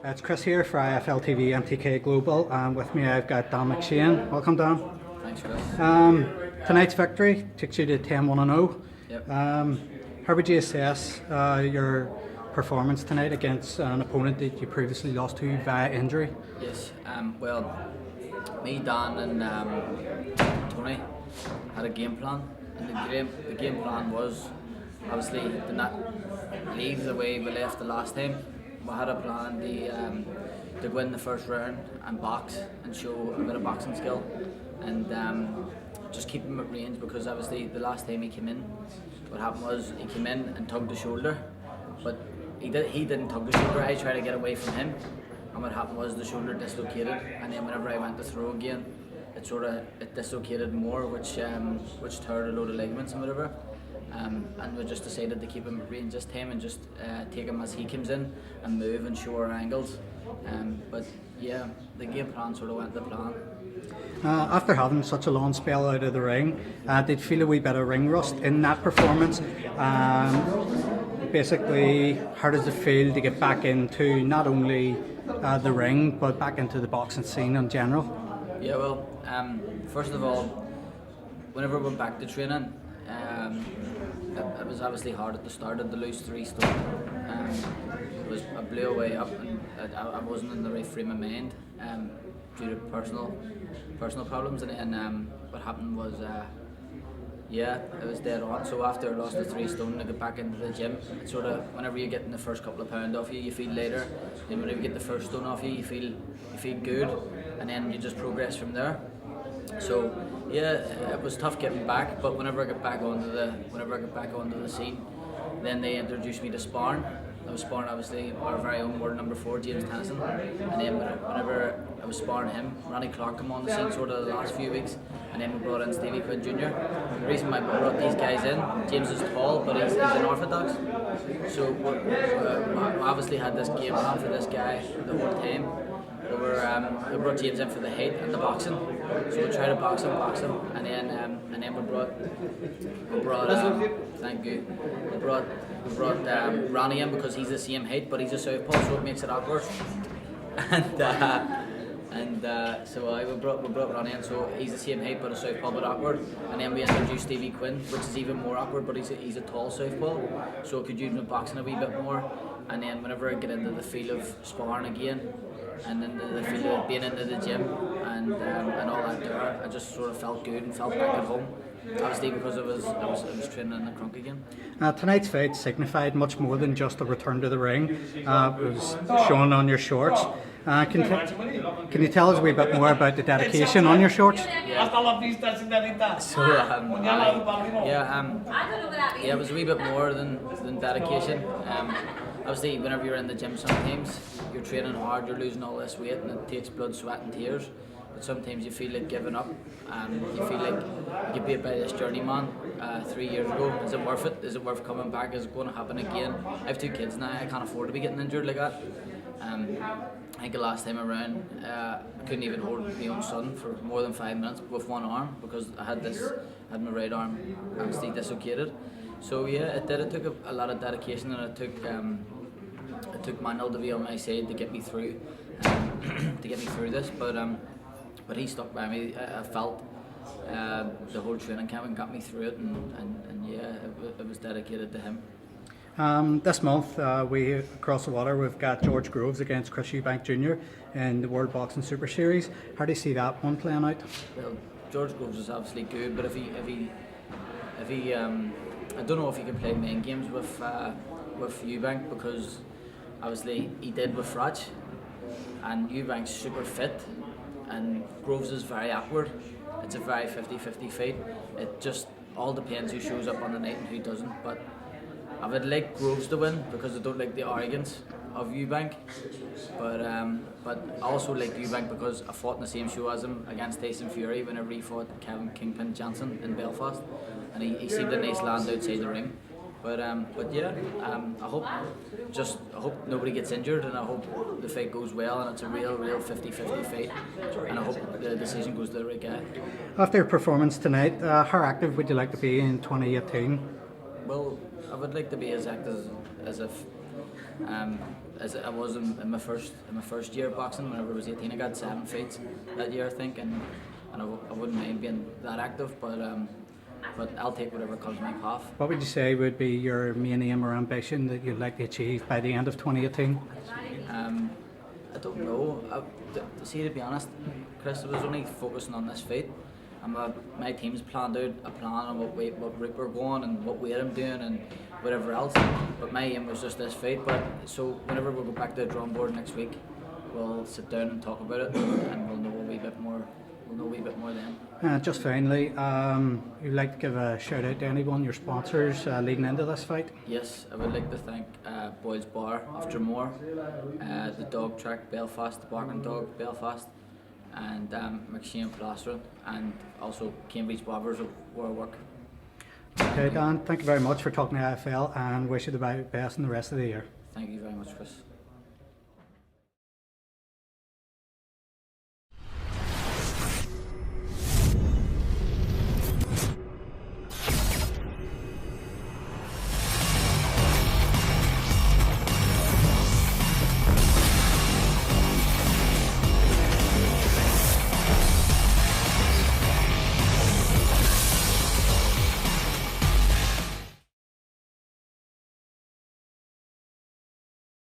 It's Chris here for IFLtv MTK Global, and with me I've got McShane. Welcome, Dan. Thanks, Chris. Tonight's victory takes you to 10-1-0. Yep. How would you assess your performance tonight against an opponent that you previously lost to via injury? Yes. Well, me, Dan, and Tony had a game plan, and the game plan was obviously to not leave the way we left the last time. We had a plan to win the first round and box and show a bit of boxing skill, and just keep him at range, because obviously the last time he came in, what happened was he came in and tugged the shoulder, but he didn't tug the shoulder. I tried to get away from him, and what happened was the shoulder dislocated, and then whenever I went to throw again, it dislocated more, which tore a load of ligaments and whatever. And we just decided to keep him at range this time and just take him as he comes in and move and show our angles. But yeah, the game plan sort of went to plan. After having such a long spell out of the ring, did you feel a wee bit of ring rust in that performance? Basically, how does it feel to get back into not only the ring but back into the boxing scene in general? Yeah, well, first of all, whenever we went back to training, it was obviously hard at the start to lose 3 stone. I blew away up, and I wasn't in the right frame of mind due to personal problems, and then what happened was it was dead on. So after I lost the 3 stone, I got back into the gym. It's sort of, whenever you're getting the first couple of pounds off you, you feel lighter. Then whenever you get the first stone off you, you feel good, and then you just progress from there. So yeah, it was tough getting back, but whenever I got back onto the scene, then they introduced me to sparring. I was sparring obviously our very own world number 4, James Tennyson, and then whenever I was sparring him, Ronnie Clark came on the scene sort of the last few weeks, and then we brought in Eubank Jr. The reason why we brought these guys in, James is tall, but he's unorthodox, so we obviously had this game plan for this guy the whole time. We brought James in for the height and the boxing, so we tried to box him, and then we brought thank you. We brought Ronnie in because he's the same height, but he's a southpaw, so it makes it awkward. So we brought Ronnie in, so he's the same height but a southpaw, but awkward. And then we introduced Stevie Quinn, which is even more awkward, but he's a tall southpaw, so I could use him in boxing a wee bit more. And then whenever I get into the feel of sparring again, and then the feel of being into the gym and all that there, I just sort of felt good and felt back at home. Obviously because I was training in the crunk again. Tonight's fight signified much more than just a return to the ring. It was shown on your shorts. Can you tell us a wee bit more about the dedication on your shorts? Yeah. So it was a wee bit more than dedication. Obviously, whenever you're in the gym, sometimes you're training hard, you're losing all this weight, and it takes blood, sweat, and tears. But sometimes you feel like giving up, and you feel like you could be about this journeyman 3 years ago. Is it worth it? Is it worth coming back? Is it going to happen again? I have 2 kids now. I can't afford to be getting injured like that. I think the last time around, I couldn't even hold my own son for more than 5 minutes with one arm, because I had my right arm obviously dislocated. So yeah, it took a lot of dedication, and it took Manuel to be on my side to get me through this. But he stuck by me. I felt the whole training camp and got me through it, and yeah, it was dedicated to him. This month, we across the water, we've got George Groves against Chris Eubank Jr. in the World Boxing Super Series. How do you see that one playing out? Well, George Groves is obviously good, but if he I don't know if he can play main games with Eubank, because obviously he did with Frach, and Eubank's super fit, and Groves is very awkward. It's a very 50-50 fight. It just all depends who shows up on the night and who doesn't. But I would like Groves to win, because I don't like the arrogance of Eubank. But I also like Eubank because I fought in the same show as him against Tyson Fury whenever he fought Kevin Kingpin Johnson in Belfast, and he seemed a nice land outside the ring. But yeah, I hope nobody gets injured, and I hope the fight goes well, and it's a real 50-50 fight, and I hope the decision goes to the right guy. After your performance tonight, how active would you like to be in 2018? Well, I would like to be as active as if As I was in my first year of boxing. Whenever I was 18, I got 7 fights that year, I think, and I wouldn't mind being that active, but I'll take whatever comes my path. What would you say would be your main aim or ambition that you'd like to achieve by the end of 2018? I don't know. To be honest, Chris, I was only focusing on this fight. My team's planned out a plan on what route we're going and what weight I'm doing and whatever else. But my aim was just this fight. But so whenever we go back to the drawing board next week, we'll sit down and talk about it, and we'll know a wee bit more. We'll know a wee bit more then. Just finally, you'd like to give a shout out to anyone, your sponsors, leading into this fight? Yes, I would like to thank Boyd's Bar of Dromore, the Dog Track Belfast, the Barking Dog Belfast, and McShane Plastering, and also Cambridge Barbers where I work. Okay, Dan, thank you very much for talking to IFL, and wish you the very best in the rest of the year. Thank you very much, Chris.